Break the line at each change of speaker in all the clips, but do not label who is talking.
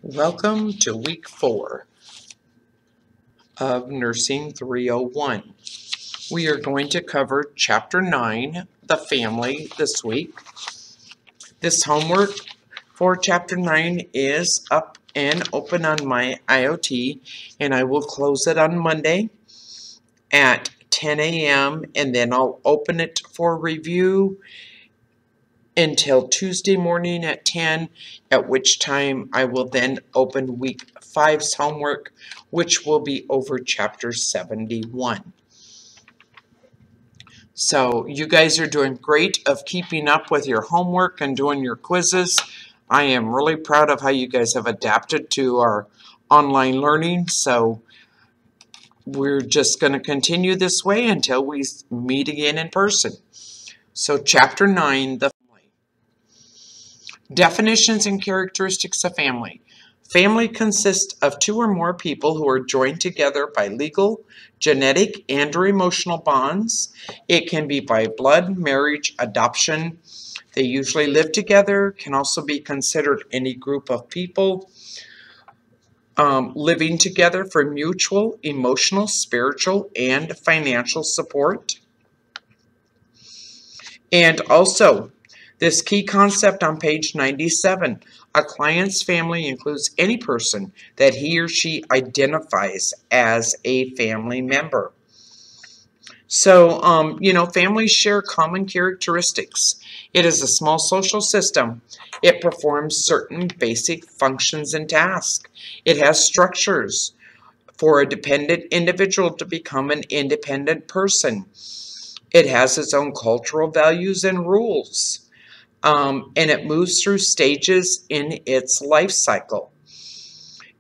Welcome to week 4 of Nursing 301. We are going to cover chapter 9, the family, this week. This homework for chapter 9 is up and open on my IoT, and I will close it on Monday at 10 a.m. and then I'll open it for review until Tuesday morning at 10, at which time I will then open week 5's homework, which will be over chapter 71. So you guys are doing great of keeping up with your homework and doing your quizzes. I am really proud of how you guys have adapted to our online learning. So we're just going to continue this way until we meet again in person. So chapter 9, the definitions and characteristics of family. Family consists of two or more people who are joined together by legal, genetic, and or emotional bonds. It can be by blood, marriage, adoption. They usually live together, can also be considered any group of people living together for mutual, emotional, spiritual, and financial support. And also, this key concept on page 97, a client's family includes any person that he or she identifies as a family member. So, families share common characteristics. It is a small social system. It performs certain basic functions and tasks. It has structures for a dependent individual to become an independent person. It has its own cultural values and rules. And it moves through stages in its life cycle.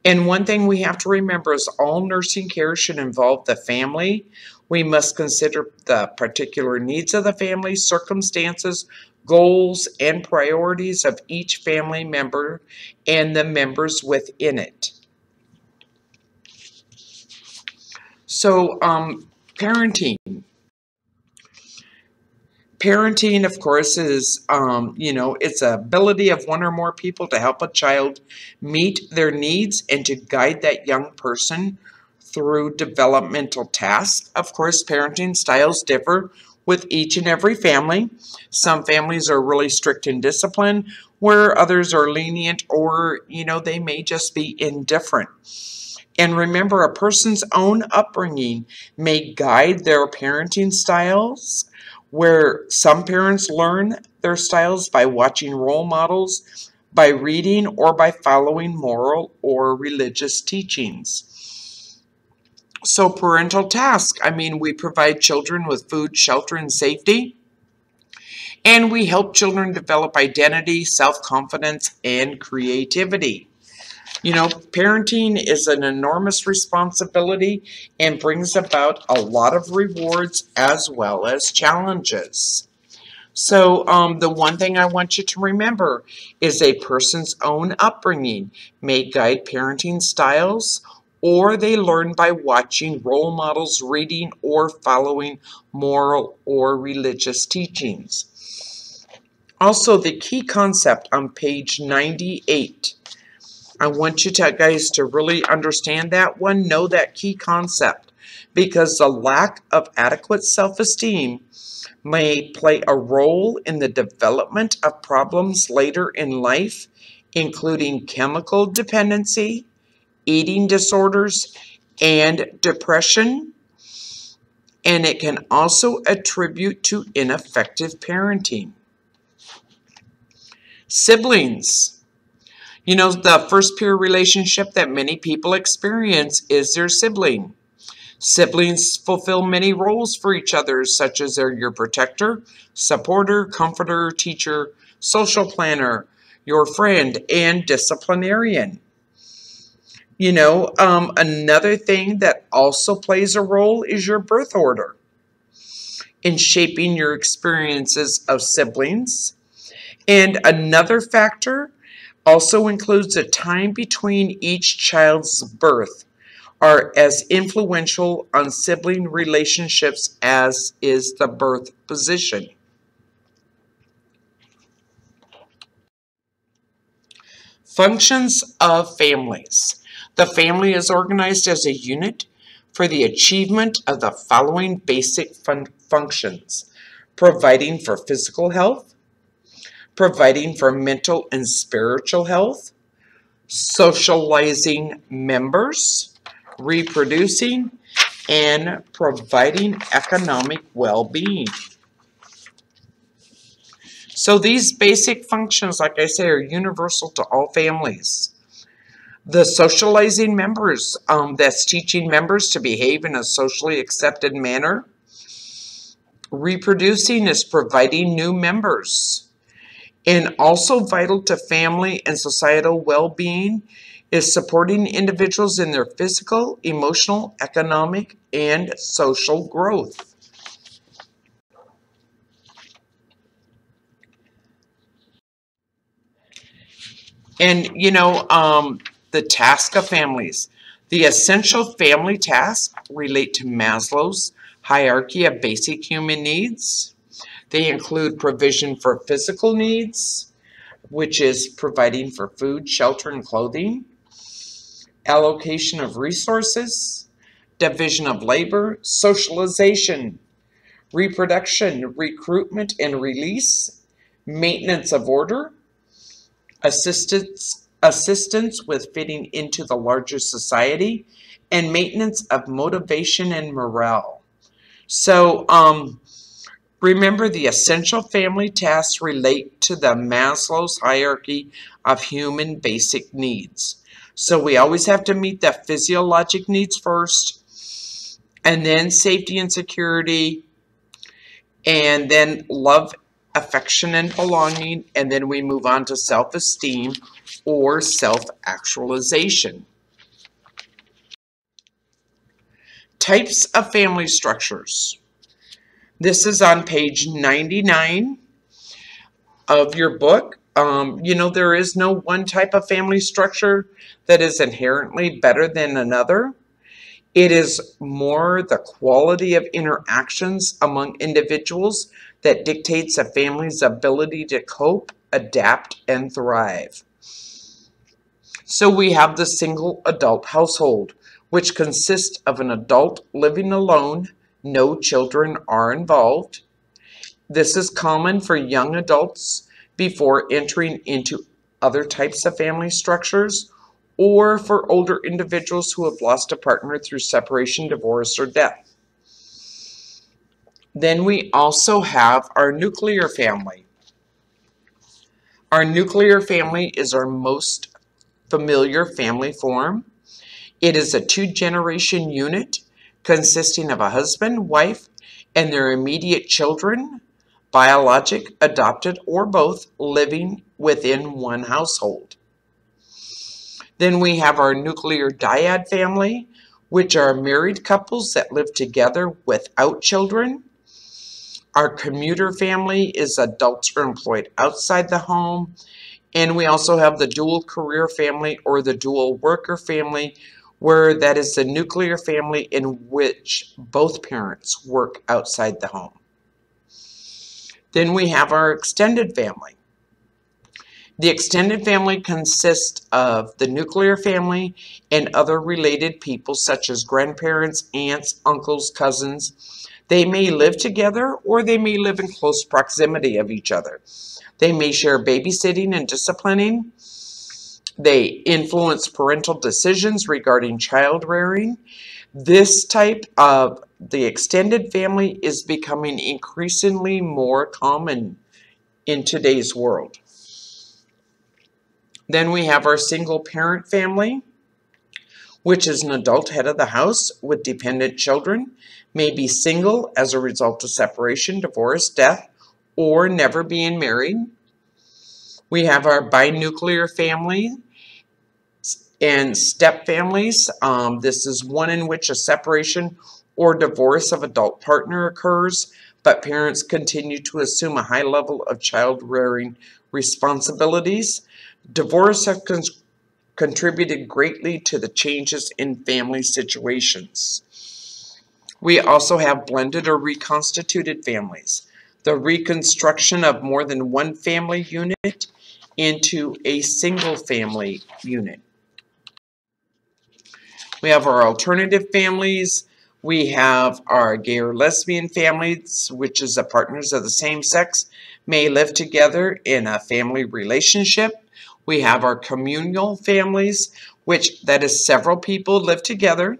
And one thing we have to remember is all nursing care should involve the family. We must consider the particular needs of the family, circumstances, goals, and priorities of each family member and the members within it. So, parenting. Parenting, of course, is, it's the ability of one or more people to help a child meet their needs and to guide that young person through developmental tasks. Of course, parenting styles differ with each and every family. Some families are really strict in discipline, where others are lenient or, they may just be indifferent. And remember, a person's own upbringing may guide their parenting styles, where some parents learn their styles by watching role models, by reading, or by following moral or religious teachings. So parental task, we provide children with food, shelter, and safety. And we help children develop identity, self-confidence, and creativity. Parenting is an enormous responsibility and brings about a lot of rewards as well as challenges. So the one thing I want you to remember is a person's own upbringing may guide parenting styles, or they learn by watching role models, reading, or following moral or religious teachings. Also, the key concept on page 98. I want you guys to really understand that one, know that key concept, because the lack of adequate self-esteem may play a role in the development of problems later in life, including chemical dependency, eating disorders, and depression. And it can also attribute to ineffective parenting. Siblings. The first peer relationship that many people experience is their sibling. Siblings fulfill many roles for each other, such as they're your protector, supporter, comforter, teacher, social planner, your friend, and disciplinarian. Another thing that also plays a role is your birth order in shaping your experiences of siblings. And another factor also includes the time between each child's birth are as influential on sibling relationships as is the birth position. Functions of families. The family is organized as a unit for the achievement of the following basic functions: providing for physical health, providing for mental and spiritual health, socializing members, reproducing, and providing economic well-being. So these basic functions, like I say, are universal to all families. The socializing members, that's teaching members to behave in a socially accepted manner. Reproducing is providing new members. And also vital to family and societal well-being is supporting individuals in their physical, emotional, economic, and social growth. And, the task of families. The essential family tasks relate to Maslow's hierarchy of basic human needs. They include provision for physical needs, which is providing for food, shelter, and clothing, allocation of resources, division of labor, socialization, reproduction, recruitment and release, maintenance of order, assistance with fitting into the larger society, and maintenance of motivation and morale. So, remember, the essential family tasks relate to the Maslow's hierarchy of human basic needs. So we always have to meet the physiologic needs first, and then safety and security, and then love, affection, and belonging, and then we move on to self-esteem or self-actualization. Types of family structures. This is on page 99 of your book. There is no one type of family structure that is inherently better than another. It is more the quality of interactions among individuals that dictates a family's ability to cope, adapt, and thrive. So we have the single adult household, which consists of an adult living alone. No children are involved. This is common for young adults before entering into other types of family structures, or for older individuals who have lost a partner through separation, divorce, or death. Then we also have our nuclear family. Our nuclear family is our most familiar family form. It is a two-generation unit consisting of a husband, wife, and their immediate children, biologic, adopted, or both, living within one household. Then we have our nuclear dyad family, which are married couples that live together without children. Our commuter family is adults who are employed outside the home. And we also have the dual career family or the dual worker family, where that is the nuclear family in which both parents work outside the home. Then we have our extended family. The extended family consists of the nuclear family and other related people such as grandparents, aunts, uncles, cousins. They may live together or they may live in close proximity of each other. They may share babysitting and disciplining. They influence parental decisions regarding child rearing. This type of the extended family is becoming increasingly more common in today's world. Then we have our single parent family, which is an adult head of the house with dependent children, may be single as a result of separation, divorce, death, or never being married. We have our binuclear family and step families. This is one in which a separation or divorce of adult partner occurs, but parents continue to assume a high level of child rearing responsibilities. Divorce has contributed greatly to the changes in family situations. We also have blended or reconstituted families. The reconstruction of more than one family unit into a single family unit. We have our alternative families. We have our gay or lesbian families, which is the partners of the same sex may live together in a family relationship. We have our communal families, which that is several people live together.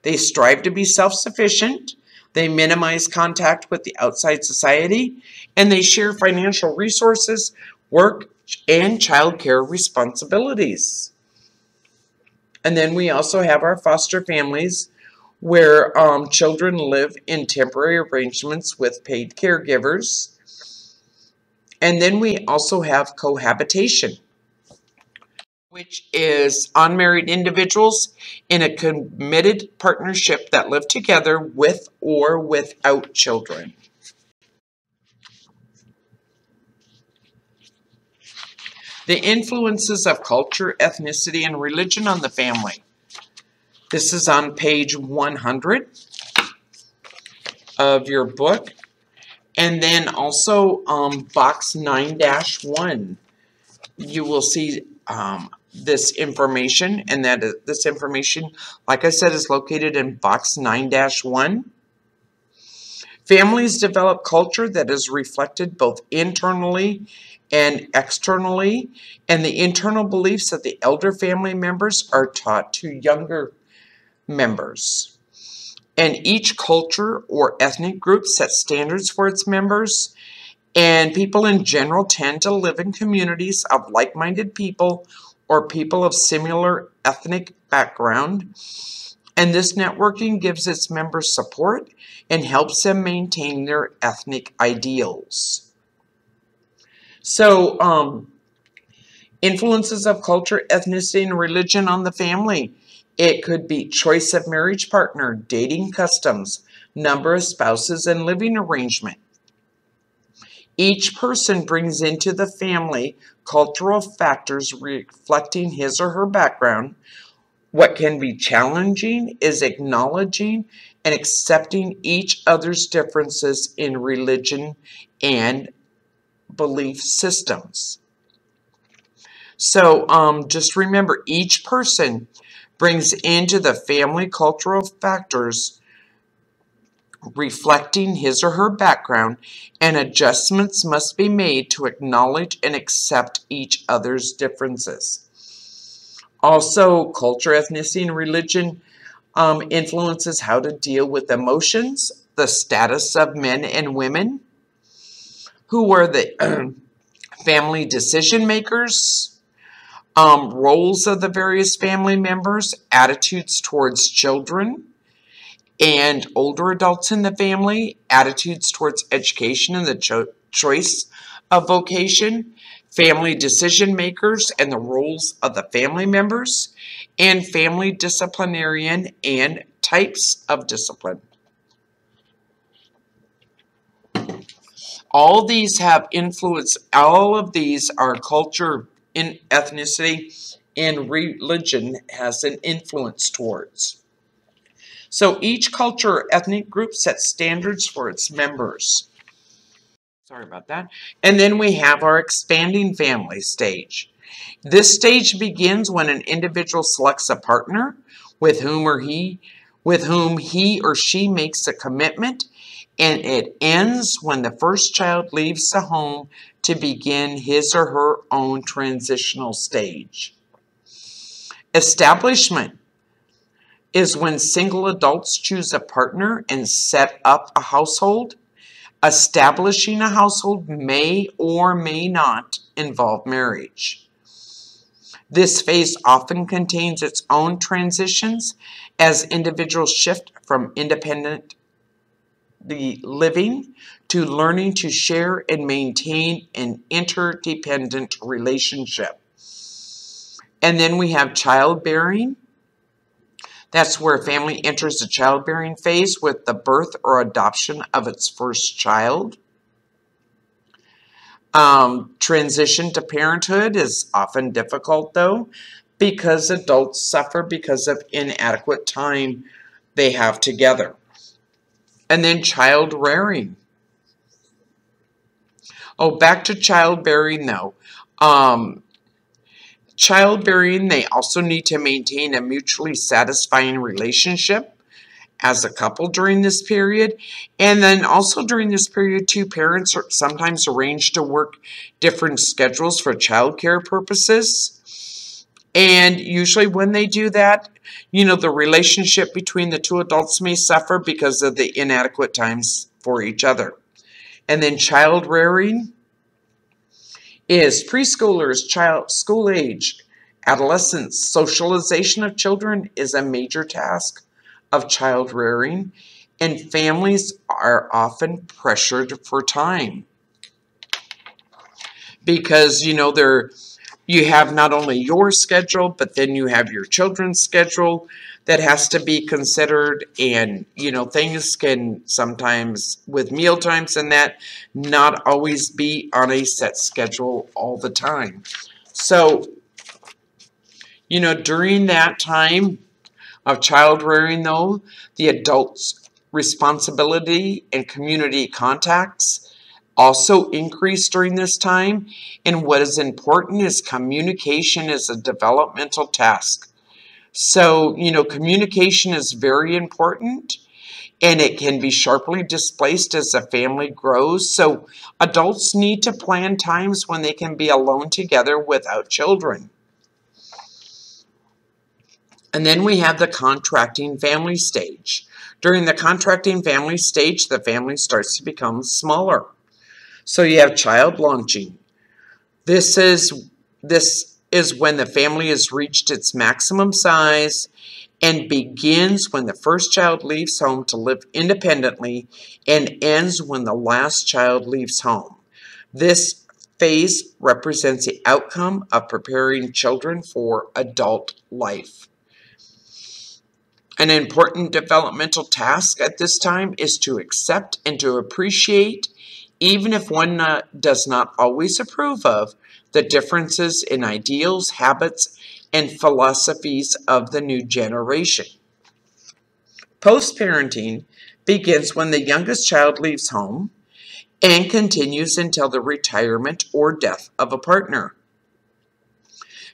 They strive to be self-sufficient. They minimize contact with the outside society, and they share financial resources, work, and childcare responsibilities. And then we also have our foster families, where children live in temporary arrangements with paid caregivers. And then we also have cohabitation, which is unmarried individuals in a committed partnership that live together with or without children. The influences of culture, ethnicity, and religion on the family. This is on page 100 of your book. And then also box 9-1, you will see this information, and this information, like I said, is located in box 9-1. Families develop culture that is reflected both internally and externally, and the internal beliefs of the elder family members are taught to younger members. And each culture or ethnic group sets standards for its members, and people in general tend to live in communities of like-minded people or people of similar ethnic background. And this networking gives its members support and helps them maintain their ethnic ideals. So, influences of culture, ethnicity, and religion on the family. It could be choice of marriage partner, dating customs, number of spouses, and living arrangement. Each person brings into the family cultural factors reflecting his or her background. What can be challenging is acknowledging and accepting each other's differences in religion and belief systems. So just remember, each person brings into the family cultural factors reflecting his or her background, and adjustments must be made to acknowledge and accept each other's differences. Also, culture, ethnicity, and religion influences how to deal with emotions, the status of men and women, who are the family decision makers, roles of the various family members, attitudes towards children and older adults in the family, attitudes towards education and the choice of vocation, family decision makers and the roles of the family members, and family disciplinarian and types of discipline. All these have influence. All of these are culture, in ethnicity, and religion has an influence towards. So each culture or ethnic group sets standards for its members. Sorry about that. And then we have our expanding family stage. This stage begins when an individual selects a partner with whom he or she makes a commitment, and it ends when the first child leaves the home to begin his or her own transitional stage. Establishment is when single adults choose a partner and set up a household. Establishing a household may or may not involve marriage. This phase often contains its own transitions as individuals shift from independent living to learning to share and maintain an interdependent relationship. And then we have childbearing. That's where a family enters the childbearing phase with the birth or adoption of its first child. Transition to parenthood is often difficult, though, because adults suffer because of inadequate time they have together. And then child rearing. Oh, back to childbearing, though. Um, Childbearing, they also need to maintain a mutually satisfying relationship as a couple during this period. And then also during this period, two parents are sometimes arrange to work different schedules for childcare purposes. And usually when they do that, the relationship between the two adults may suffer because of the inadequate times for each other. And then child rearing is preschoolers, school age, adolescence. Socialization of children is a major task of child rearing, and families are often pressured for time because you have not only your schedule, but then you have your children's schedule that has to be considered. And things can sometimes, with meal times and that, not always be on a set schedule all the time. So during that time of child rearing, though, the adult's responsibility and community contacts also increase during this time. And what is important is communication is a developmental task. So, communication is very important, and it can be sharply displaced as a family grows. So, adults need to plan times when they can be alone together without children. And then we have the contracting family stage. During the contracting family stage, the family starts to become smaller. So you have child launching. This is when the family has reached its maximum size and begins when the first child leaves home to live independently and ends when the last child leaves home. This phase represents the outcome of preparing children for adult life. An important developmental task at this time is to accept and to appreciate, even if one does not always approve of, the differences in ideals, habits, and philosophies of the new generation. Post-parenting begins when the youngest child leaves home and continues until the retirement or death of a partner.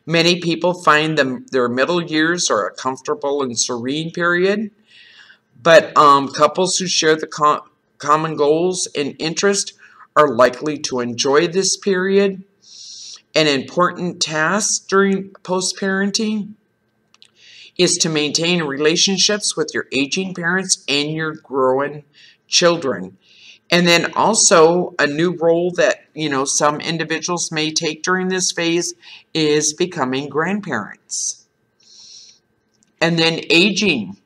Many people find their middle years are a comfortable and serene period, but couples who share the common goals and interest are likely to enjoy this period. An important task during post-parenting is to maintain relationships with your aging parents and your growing children. And then also a new role that, some individuals may take during this phase is becoming grandparents. And then aging.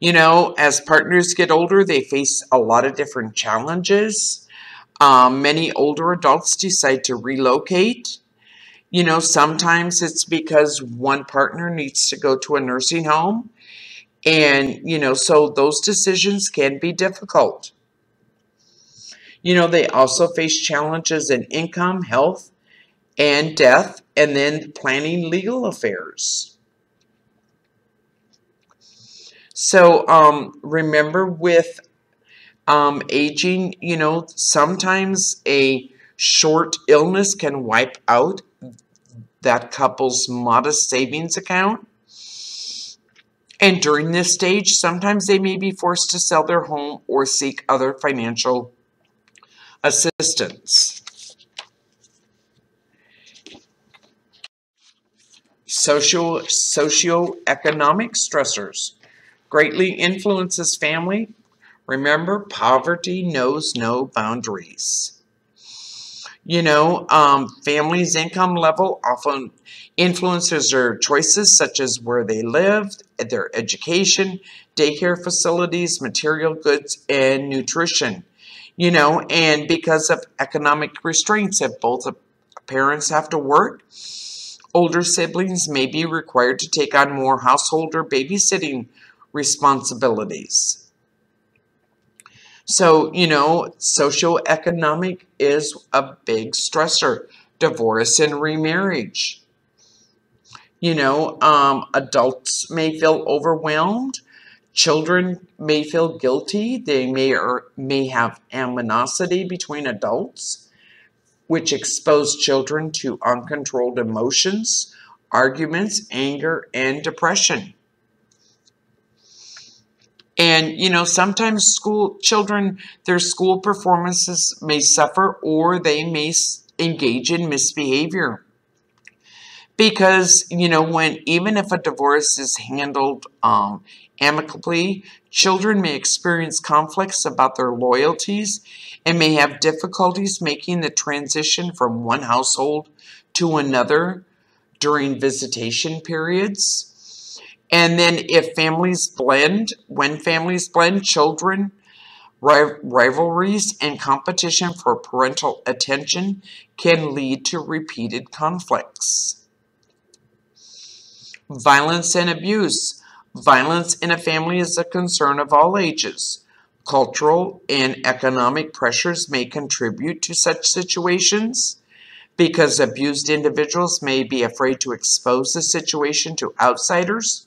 As partners get older, they face a lot of different challenges. Many older adults decide to relocate. Sometimes it's because one partner needs to go to a nursing home. And, so those decisions can be difficult. They also face challenges in income, health, and death, and then planning legal affairs. So remember with aging, sometimes a short illness can wipe out that couple's modest savings account. And during this stage, sometimes they may be forced to sell their home or seek other financial assistance. Socioeconomic stressors greatly influences family. Remember, poverty knows no boundaries. Family's income level often influences their choices, such as where they live, their education, daycare facilities, material goods, and nutrition. And because of economic restraints, if both parents have to work, older siblings may be required to take on more household or babysitting responsibilities. So, socioeconomic is a big stressor. Divorce and remarriage. Adults may feel overwhelmed. Children may feel guilty. They may have animosity between adults. which expose children to uncontrolled emotions, arguments, anger, and depression. And, sometimes their school performances may suffer, or they may engage in misbehavior. Because, even if a divorce is handled amicably, children may experience conflicts about their loyalties and may have difficulties making the transition from one household to another during visitation periods. And then when families blend, children, rivalries, and competition for parental attention can lead to repeated conflicts. Violence and abuse. Violence in a family is a concern of all ages. Cultural and economic pressures may contribute to such situations, because abused individuals may be afraid to expose the situation to outsiders,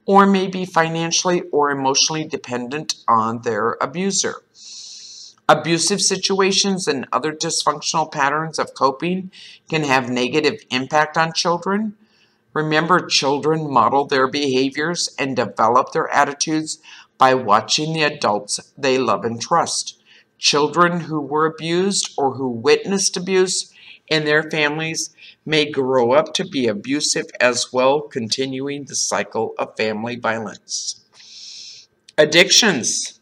or may be financially or emotionally dependent on their abuser. Abusive situations and other dysfunctional patterns of coping can have negative impact on children. Remember, children model their behaviors and develop their attitudes by watching the adults they love and trust. Children who were abused or who witnessed abuse in their families may grow up to be abusive as well, continuing the cycle of family violence. Addictions.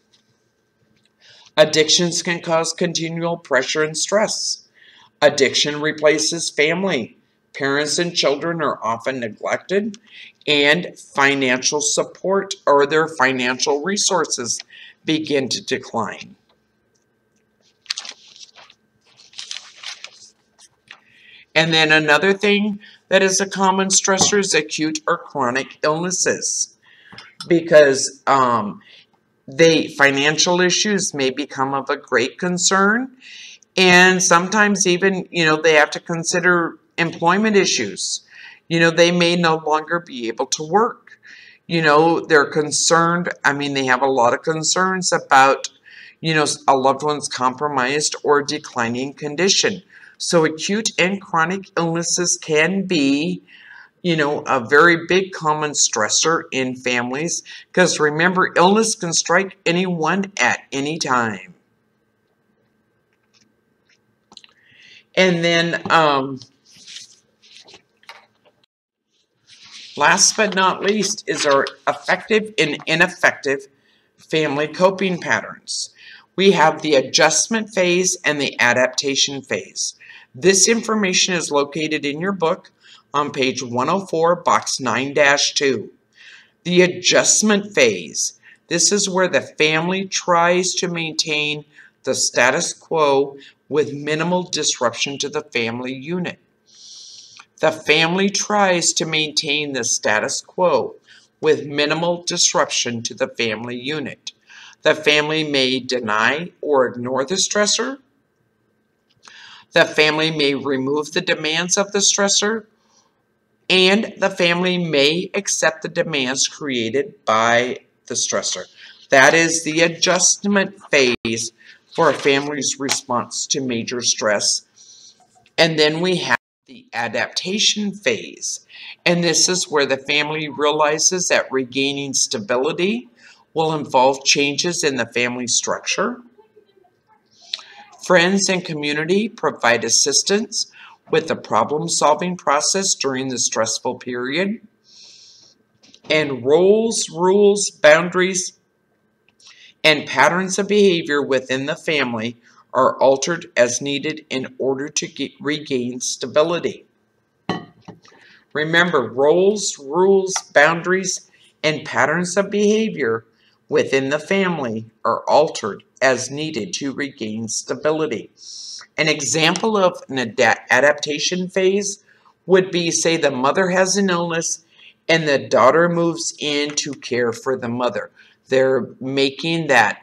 Addictions can cause continual pressure and stress. Addiction replaces family. Parents and children are often neglected, and financial support or their financial resources begin to decline. And then another thing that is a common stressor is acute or chronic illnesses, because financial issues may become of a great concern, and sometimes even, they have to consider employment issues. They may no longer be able to work. They're concerned. They have a lot of concerns about, a loved one's compromised or declining condition. So acute and chronic illnesses can be, a very big common stressor in families, because remember, illness can strike anyone at any time. And then, last but not least is our effective and ineffective family coping patterns. We have the adjustment phase and the adaptation phase. This information is located in your book on page 104, box 9-2. The adjustment phase. This is where the family tries to maintain the status quo with minimal disruption to the family unit. The family tries to maintain the status quo with minimal disruption to the family unit. The family may deny or ignore the stressor. The family may remove the demands of the stressor. And the family may accept the demands created by the stressor. That is the adjustment phase for a family's response to major stress. And then we have the adaptation phase. And this is where the family realizes that regaining stability will involve changes in the family structure. Friends and community provide assistance with the problem-solving process during the stressful period. And roles, rules, boundaries, and patterns of behavior within the family are altered as needed in order to regain stability. Remember, roles, rules, boundaries, and patterns of behavior within the family are altered as needed to regain stability. An example of an adaptation phase would be, say, the mother has an illness and the daughter moves in to care for the mother. They're making that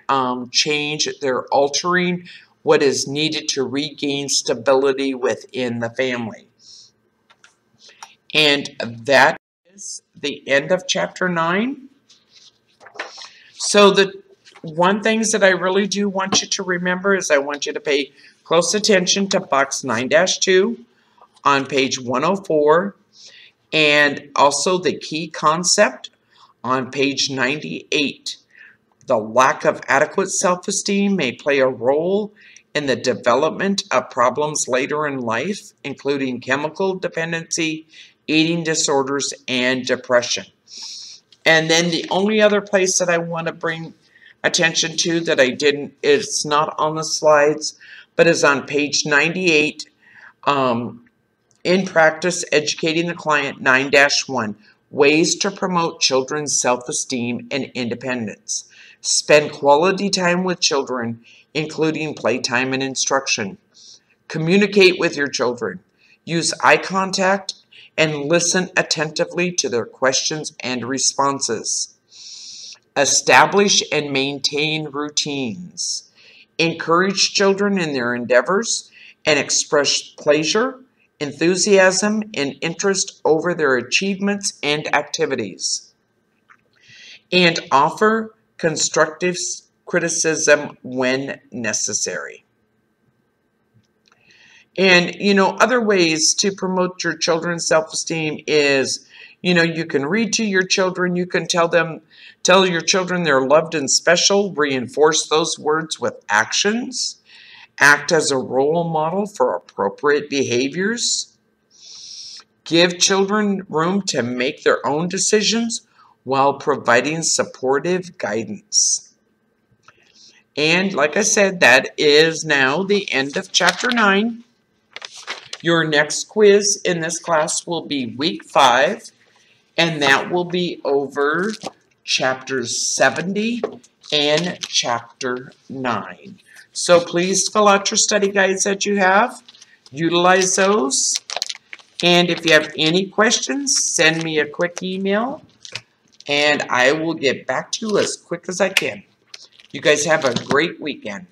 change. They're altering what is needed to regain stability within the family. And that is the end of chapter 9. So the one things that I really do want you to remember is I want you to pay close attention to box 9-2 on page 104, and also the key concept on page 98. The lack of adequate self-esteem may play a role in the development of problems later in life, including chemical dependency, eating disorders, and depression. And then the only other place that I want to bring attention to that I didn't, it's not on the slides, but is on page 98, in practice, educating the client 9-1, ways to promote children's self-esteem and independence. Spend quality time with children, including playtime and instruction. Communicate with your children. Use eye contact and listen attentively to their questions and responses. Establish and maintain routines. Encourage children in their endeavors and express pleasure, enthusiasm, and interest over their achievements and activities. And offer constructive criticism when necessary. And, other ways to promote your children's self-esteem is, you can read to your children. You can tell your children they're loved and special. Reinforce those words with actions. Act as a role model for appropriate behaviors. Give children room to make their own decisions while providing supportive guidance. And like I said, that is now the end of Chapter 9. Your next quiz in this class will be week 5, and that will be over chapters 70 and chapter 9. So please fill out your study guides that you have. Utilize those. And if you have any questions, send me a quick email, and I will get back to you as quick as I can. You guys have a great weekend.